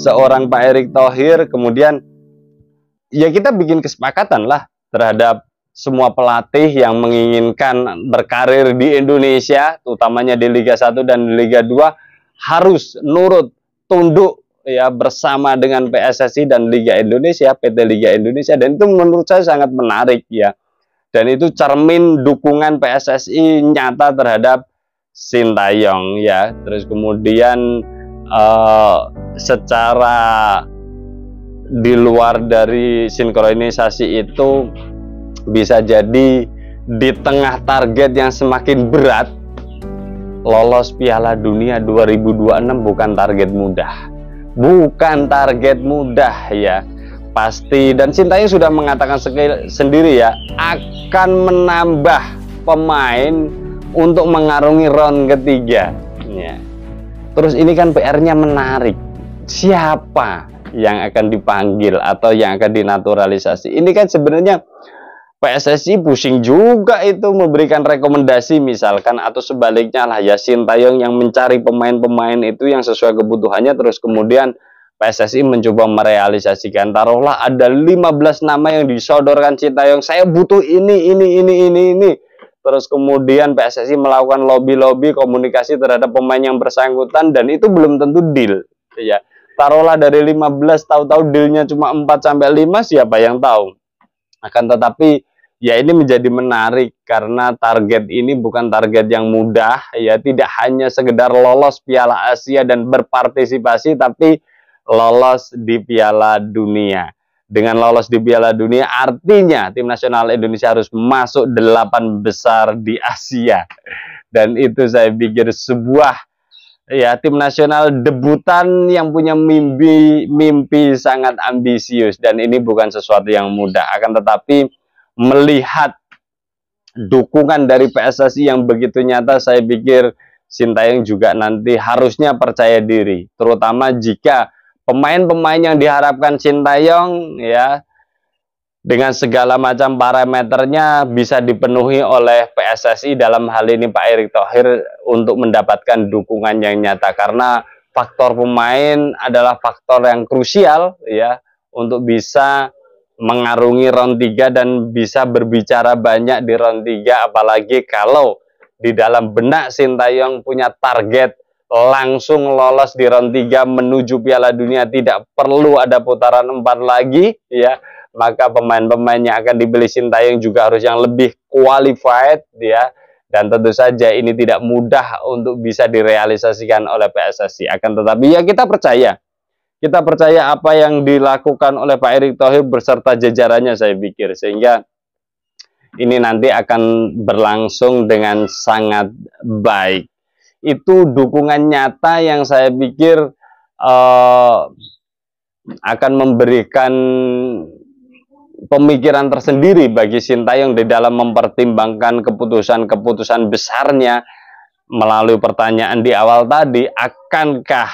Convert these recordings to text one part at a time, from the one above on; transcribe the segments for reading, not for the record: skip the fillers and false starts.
seorang Pak Erick Thohir, kemudian ya kita bikin kesepakatan lah terhadap semua pelatih yang menginginkan berkarir di Indonesia, utamanya di Liga 1 dan Liga 2, harus nurut, tunduk ya bersama dengan PSSI dan Liga Indonesia, PT Liga Indonesia. Dan itu menurut saya sangat menarik ya. Dan itu cermin dukungan PSSI nyata terhadap Sintayong ya. Terus kemudian secara di luar dari sinkronisasi itu, bisa jadi di tengah target yang semakin berat, lolos Piala Dunia 2026 bukan target mudah. Bukan target mudah ya. Pasti, dan Sintayong sudah mengatakan sendiri ya, akan menambah pemain untuk mengarungi round ketiga ya. Terus ini kan PR-nya menarik, siapa yang akan dipanggil atau yang akan dinaturalisasi? Ini kan sebenarnya PSSI pusing juga itu memberikan rekomendasi misalkan, atau sebaliknya lah ya, Sintayong yang mencari pemain-pemain itu yang sesuai kebutuhannya, terus kemudian PSSI mencoba merealisasikan. Taruhlah ada 15 nama yang disodorkan Sintayong, saya butuh ini. Terus kemudian PSSI melakukan lobby-lobby komunikasi terhadap pemain yang bersangkutan, dan itu belum tentu deal ya. Taruhlah dari 15, tahu-tahu dealnya cuma 4-5, siapa yang tahu. Akan tetapi ya ini menjadi menarik karena target ini bukan target yang mudah ya, tidak hanya sekedar lolos Piala Asia dan berpartisipasi, tapi lolos di Piala Dunia. Dengan lolos di Piala Dunia artinya tim nasional Indonesia harus masuk 8 besar di Asia. Dan itu saya pikir sebuah ya tim nasional debutan yang punya mimpi sangat ambisius, dan ini bukan sesuatu yang mudah. Akan tetapi melihat dukungan dari PSSI yang begitu nyata, saya pikir Sintayong juga nanti harusnya percaya diri, terutama jika pemain-pemain yang diharapkan Sintayong ya dengan segala macam parameternya bisa dipenuhi oleh PSSI, dalam hal ini Pak Erick Thohir, untuk mendapatkan dukungan yang nyata. Karena faktor pemain adalah faktor yang krusial ya untuk bisa mengarungi round 3 dan bisa berbicara banyak di round 3, apalagi kalau di dalam benak Sintayong punya target langsung lolos di round 3 menuju Piala Dunia, tidak perlu ada putaran 4 lagi ya. Maka pemain-pemain yang akan dibeli Sintayong juga harus yang lebih qualified ya. Dan tentu saja ini tidak mudah untuk bisa direalisasikan oleh PSSI. Akan tetapi ya kita percaya apa yang dilakukan oleh Pak Erick Thohir beserta jajarannya, saya pikir, sehingga ini nanti akan berlangsung dengan sangat baik. Itu dukungan nyata yang saya pikir akan memberikan pemikiran tersendiri bagi Sintayong di dalam mempertimbangkan keputusan-keputusan besarnya. Melalui pertanyaan di awal tadi, akankah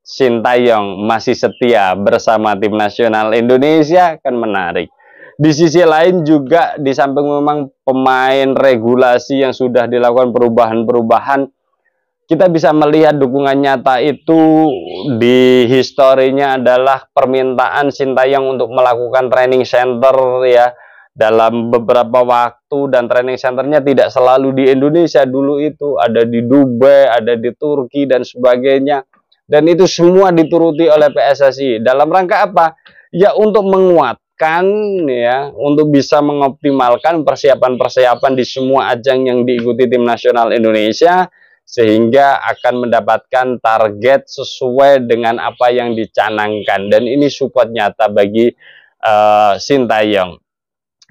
Sintayong masih setia bersama tim nasional Indonesia, kan menarik. Di sisi lain juga, di samping memang pemain regulasi yang sudah dilakukan perubahan-perubahan, kita bisa melihat dukungan nyata itu di historinya adalah permintaan Sintayong untuk melakukan training center ya dalam beberapa waktu, dan training centernya tidak selalu di Indonesia. Dulu itu ada di Dubai, ada di Turki dan sebagainya, dan itu semua dituruti oleh PSSI. Dalam rangka apa? Ya untuk menguatkan ya, untuk bisa mengoptimalkan persiapan-persiapan di semua ajang yang diikuti tim nasional Indonesia, sehingga akan mendapatkan target sesuai dengan apa yang dicanangkan. Dan ini support nyata bagi Sintayong.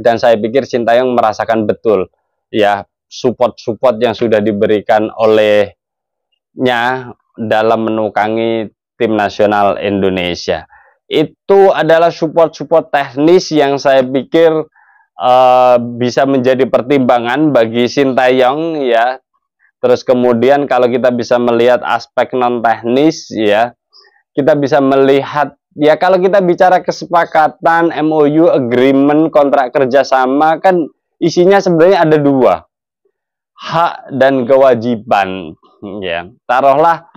Dan saya pikir Sintayong merasakan betul ya support-support yang sudah diberikan olehnya dalam menukangi tim nasional Indonesia. Itu adalah support-support teknis yang saya pikir bisa menjadi pertimbangan bagi Sintayong ya. Terus kemudian kalau kita bisa melihat aspek non teknis ya, kita bisa melihat ya, kalau kita bicara kesepakatan, MOU, agreement, kontrak kerjasama, kan isinya sebenarnya ada dua, hak dan kewajiban ya. Taruhlah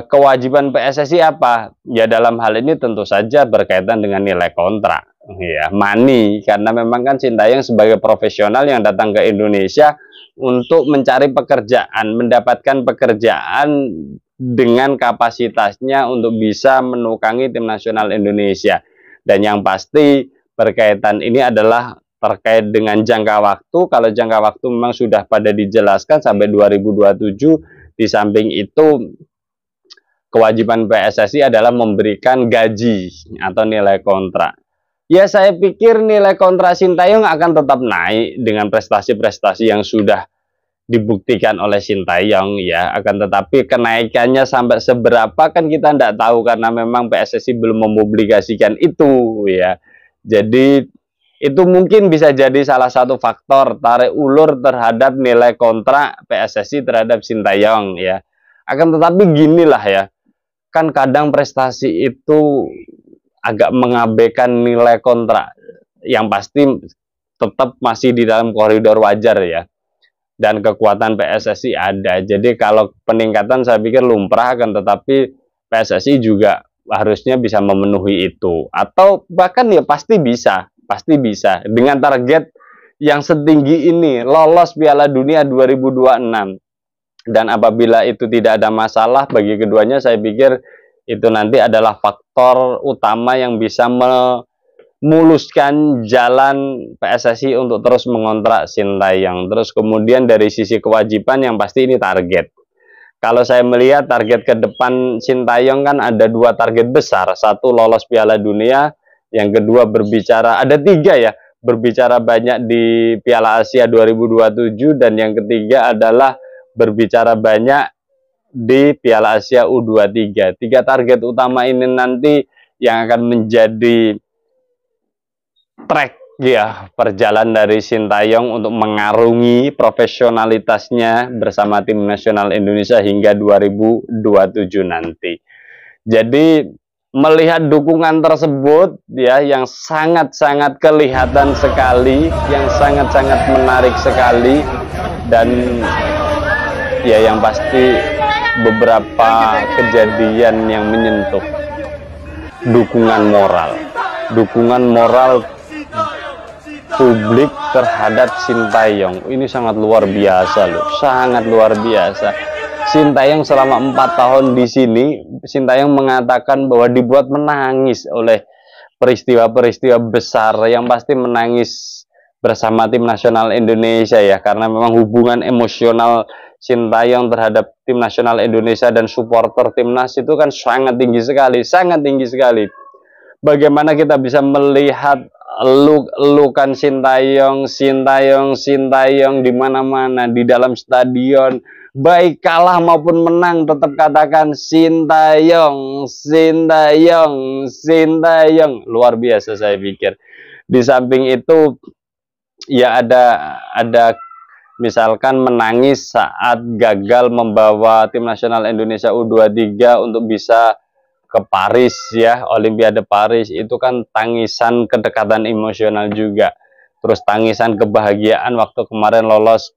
kewajiban PSSI apa? Ya dalam hal ini tentu saja berkaitan dengan nilai kontrak, ya money, karena memang kan Sintayong sebagai profesional yang datang ke Indonesia untuk mencari pekerjaan, mendapatkan pekerjaan dengan kapasitasnya untuk bisa menukangi tim nasional Indonesia. Dan yang pasti berkaitan ini adalah terkait dengan jangka waktu. Kalau jangka waktu memang sudah pada dijelaskan sampai 2027. Di samping itu kewajiban PSSI adalah memberikan gaji atau nilai kontrak. Ya saya pikir nilai kontrak Sintayong akan tetap naik dengan prestasi-prestasi yang sudah dibuktikan oleh Sintayong, ya. Akan tetapi kenaikannya sampai seberapa kan kita tidak tahu, karena memang PSSI belum mempublikasikan itu, ya. Jadi itu mungkin bisa jadi salah satu faktor tarik ulur terhadap nilai kontrak PSSI terhadap Sintayong, ya. Akan tetapi ginilah, ya, kan kadang prestasi itu agak mengabaikan nilai kontrak. Yang pasti tetap masih di dalam koridor wajar, ya. Dan kekuatan PSSI ada. Jadi kalau peningkatan saya pikir lumrah, akan tetapi PSSI juga harusnya bisa memenuhi itu. Atau bahkan ya pasti bisa dengan target yang setinggi ini, lolos Piala Dunia 2026. Dan apabila itu tidak ada masalah bagi keduanya, saya pikir itu nanti adalah faktor utama yang bisa memuluskan jalan PSSI untuk terus mengontrak Sintayong. Terus kemudian dari sisi kewajiban yang pasti ini target. Kalau saya melihat target ke depan Sintayong kan ada 2 target besar. Satu lolos Piala Dunia, yang kedua berbicara, ada 3 ya, berbicara banyak di Piala Asia 2027, dan yang ketiga adalah berbicara banyak di Piala Asia U23. 3 target utama ini nanti yang akan menjadi track, ya, perjalanan dari Sintayong untuk mengarungi profesionalitasnya bersama tim nasional Indonesia hingga 2027 nanti. Jadi melihat dukungan tersebut, ya, yang sangat-sangat kelihatan sekali, yang sangat-sangat menarik sekali, dan ya yang pasti beberapa kejadian yang menyentuh dukungan moral publik terhadap Sintayong ini sangat luar biasa loh, sangat luar biasa. Sintayong selama 4 tahun di sini, Sintayong mengatakan bahwa dibuat menangis oleh peristiwa-peristiwa besar, yang pasti menangis bersama tim nasional Indonesia, ya, karena memang hubungan emosional Sintayong terhadap tim nasional Indonesia dan supporter timnas itu kan sangat tinggi sekali, sangat tinggi sekali. Bagaimana kita bisa melihat elukan Sintayong di mana-mana di dalam stadion, baik kalah maupun menang tetap katakan Sintayong, luar biasa saya pikir. Di samping itu ya ada misalkan menangis saat gagal membawa tim nasional Indonesia U23 untuk bisa ke Paris, ya, Olimpiade Paris. Itu kan tangisan kedekatan emosional juga. Terus tangisan kebahagiaan waktu kemarin lolos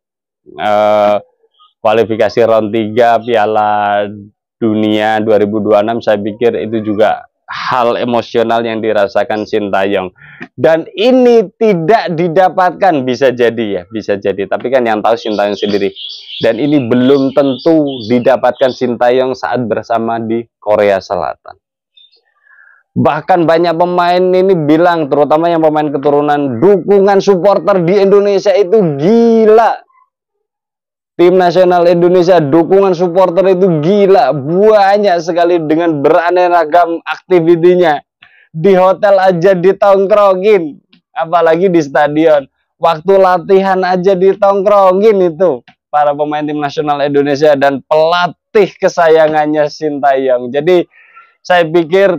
kualifikasi round 3 Piala Dunia 2026. Saya pikir itu juga hal emosional yang dirasakan Sintayong. Dan ini tidak didapatkan, bisa jadi, ya, bisa jadi. Tapi kan yang tahu Sintayong sendiri. Dan ini belum tentu didapatkan Sintayong saat bersama di Korea Selatan. Bahkan banyak pemain ini bilang, terutama yang pemain keturunan, dukungan supporter di Indonesia itu gila. Tim nasional Indonesia, dukungan supporter itu gila. Banyak sekali dengan beraneka aktivitinya. Di hotel aja ditongkrongin, apalagi di stadion. Waktu latihan aja ditongkrongin itu para pemain tim nasional Indonesia dan pelatih kesayangannya Sintayong. Jadi saya pikir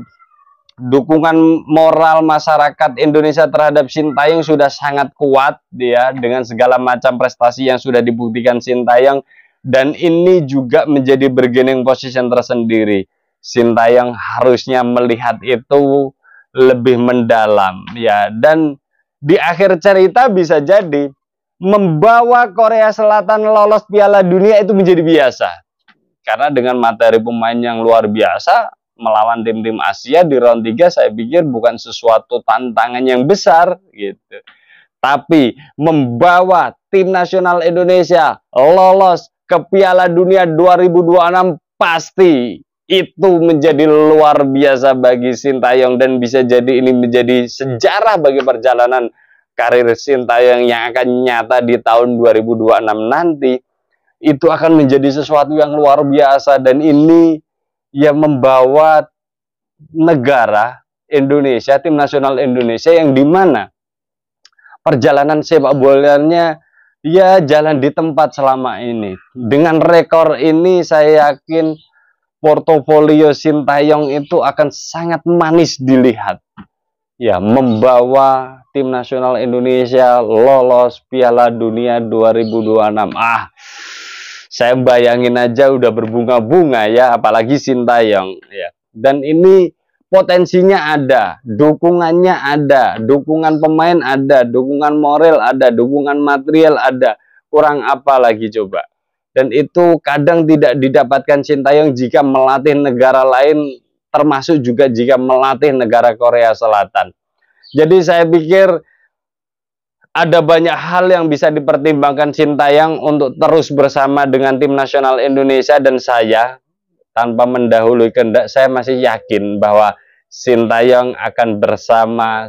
dukungan moral masyarakat Indonesia terhadap Sintayong sudah sangat kuat, ya, dengan segala macam prestasi yang sudah dibuktikan Sintayong, dan ini juga menjadi bargaining position tersendiri. Sintayong harusnya melihat itu lebih mendalam, ya, dan di akhir cerita bisa jadi membawa Korea Selatan lolos Piala Dunia itu menjadi biasa. karena dengan materi pemain yang luar biasa melawan tim-tim Asia di round 3 saya pikir bukan sesuatu tantangan yang besar gitu. Tapi membawa tim nasional Indonesia lolos ke Piala Dunia 2026 pasti itu menjadi luar biasa bagi Sintayong, dan bisa jadi ini menjadi sejarah bagi perjalanan karir Sintayong yang akan nyata di tahun 2026 nanti. Itu akan menjadi sesuatu yang luar biasa, dan ini yang membawa negara Indonesia, tim nasional Indonesia yang dimana perjalanan sepak bolanya ya jalan di tempat selama ini. Dengan rekor ini saya yakin portofolio Sintayong itu akan sangat manis dilihat. Ya, membawa tim nasional Indonesia lolos Piala Dunia 2026. Saya bayangin aja udah berbunga-bunga ya, apalagi Sintayong ya. Dan ini potensinya ada, dukungannya ada, dukungan pemain ada, dukungan moral ada, dukungan material ada. Kurang apa lagi coba? Dan itu kadang tidak didapatkan Sintayong jika melatih negara lain, termasuk juga jika melatih negara Korea Selatan. Jadi saya pikir ada banyak hal yang bisa dipertimbangkan Sintayong untuk terus bersama dengan tim nasional Indonesia, dan saya tanpa mendahului kehendak, saya masih yakin bahwa Sintayong akan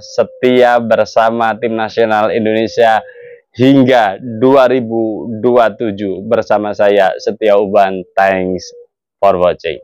setia bersama tim nasional Indonesia hingga 2027 bersama saya Setia Uban. Thanks for watching.